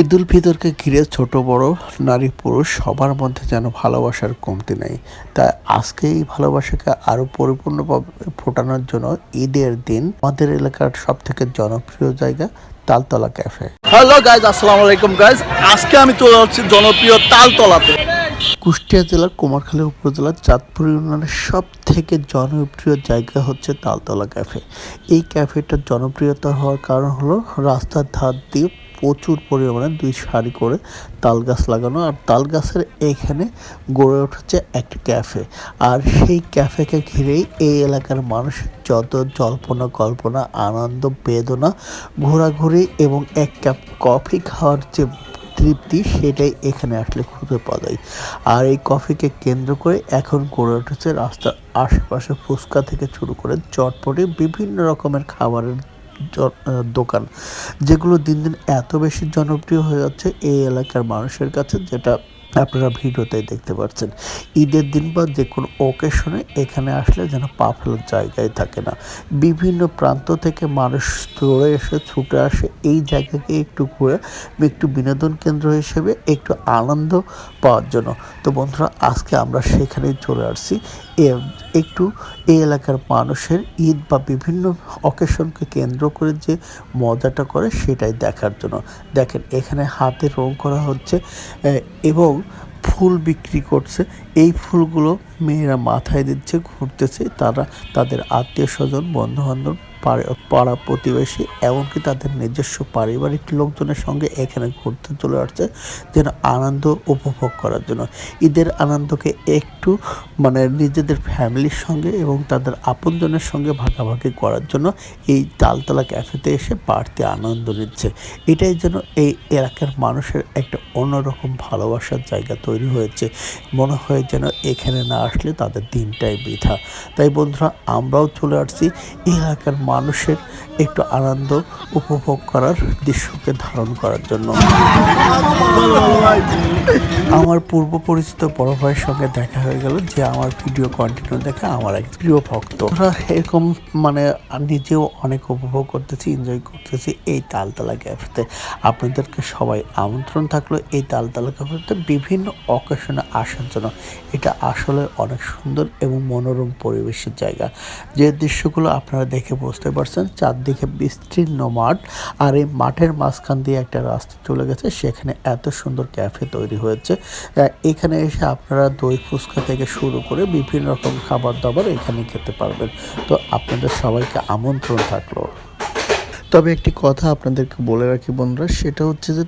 ঈদুল ফিতরকে ঘিরে ছোট বড় নারী পুরুষ সবার মধ্যে যেন ভালোবাসার কমতি নেই। তাই আজকে এই ভালোবাসাকে আরও পরিপূর্ণভাবে ফোটানোর জন্য ঈদের দিন আমাদের এলাকার সবথেকে জনপ্রিয় জায়গা তালতলা ক্যাফে। হ্যালো গাইজ, আসসালামু আলাইকুম গাইজ। আজকে আমি চলে যাচ্ছি জনপ্রিয় তালতলাতে। কুষ্টিয়া জেলার কুমারখালী উপজেলার চাঁদপুর ইউনিয়নের সব থেকে জনপ্রিয় জায়গা হচ্ছে তালতলা ক্যাফে। এই ক্যাফেটার জনপ্রিয়তা হওয়ার কারণ হলো রাস্তার ধার দিয়ে প্রচুর পরিমাণে দুই সারি করে তাল গাছ লাগানো, আর তাল গাছের এখানে গড়ে উঠেছে একটা ক্যাফে। আর সেই ক্যাফেকে ঘিরেই এই এলাকার মানুষের যত জল্পনা কল্পনা, আনন্দ, বেদনা, ঘোরাঘুরি এবং এক কাপ কফি খাওয়ার যে তৃপ্তি, সেটাই এখানে আসলে খুঁজে পাওয়া যায়। আর এই কফিকে কেন্দ্র করে এখন গড়ে উঠেছে রাস্তার আশেপাশে ফুচকা থেকে শুরু করে চটপটি বিভিন্ন রকমের খাবারের দোকান, যেগুলো দিন দিন এত বেশি জনপ্রিয় হয়ে যাচ্ছে এই এলাকার মানুষের কাছে, যেটা আপনারা ভিডিওতেই দেখতে পাচ্ছেন। ঈদের দিন বা যে কোনো ওকেশনে এখানে আসলে যেন পা ফেলার জায়গায় থাকে না। বিভিন্ন প্রান্ত থেকে মানুষ দৌড়ে এসে ছুটে আসে এই জায়গাকে একটু ঘুরে একটু বিনোদন কেন্দ্র হিসেবে একটু আনন্দ পাওয়ার জন্য। তো বন্ধুরা, আজকে আমরা সেখানেই চলে আসছি একটু এই এলাকার মানুষের ঈদ বা বিভিন্ন অকেশনকে কেন্দ্র করে যে মজাটা করে সেটাই দেখার জন্য। দেখেন, এখানে হাতে রং করা হচ্ছে এবং ফুল বিক্রি করছে। এই ফুলগুলো মেয়েরা মাথায় দিচ্ছে, ঘুরতেছে। তারা তাদের আত্মীয় স্বজন, বন্ধুবান্ধব, পাড়া প্রতিবেশী, এমনকি তাদের নিজস্ব পারিবারিক লোকজনের সঙ্গে এখানে ঘুরতে চলে আসছে যেন আনন্দ উপভোগ করার জন্য। ঈদের আনন্দকে একটু নিজেদের ফ্যামিলির সঙ্গে এবং তাদের আপনজনের সঙ্গে ভাগাভাগি করার জন্য এই তালতলা ক্যাফেতে এসে বাড়তি আনন্দ নিচ্ছে। এটাই যেন এই এলাকার মানুষের একটা অন্যরকম ভালোবাসার জায়গা তৈরি হয়েছে। মনে হয় যেন এখানে না আসলে তাদের দিনটাই বৃথা। তাই বন্ধুরা, আমরাও চলে আসছি এই এলাকার মানুষের একটু আনন্দ উপভোগ করার দৃশ্যকে ধারণ করার জন্য। আমার পূর্ব পরিচিত বড় ভাইয়ের সঙ্গে দেখা হয়ে গেল, যে আমার ভিডিও কন্টিনিউ দেখে আমার এক প্রিয় ভক্ত। এরকম নিজেও অনেক উপভোগ করতেছি, এনজয় করতেছি এই তালতলা ক্যাফেতে। আপনাদেরকে সবাই আমন্ত্রণ থাকলো এই তালতলা ক্যাফেতে বিভিন্ন অকেশনে আসার জন্য। এটা আসলে অনেক সুন্দর এবং মনোরম পরিবেশের জায়গা। যে দৃশ্যগুলো আপনারা দেখে বুঝতে পারছেন, চারদিকে বিস্তীর্ণ মাঠ, আর এই মাঠের মাঝখান দিয়ে একটা রাস্তা চলে গেছে, সেখানে এত সুন্দর ক্যাফে তৈরি হয়েছে। এখানে এসে আপনারা দই ফুচকা থেকে শুরু করে বিভিন্ন রকম খাবার দাবার এখানে খেতে পারবেন। তো আপনাদের সবাইকে আমন্ত্রণ থাকলো। তবে একটি কথা আপনাদেরকে বলে রাখি বন্ধুরা, সেটা হচ্ছে যে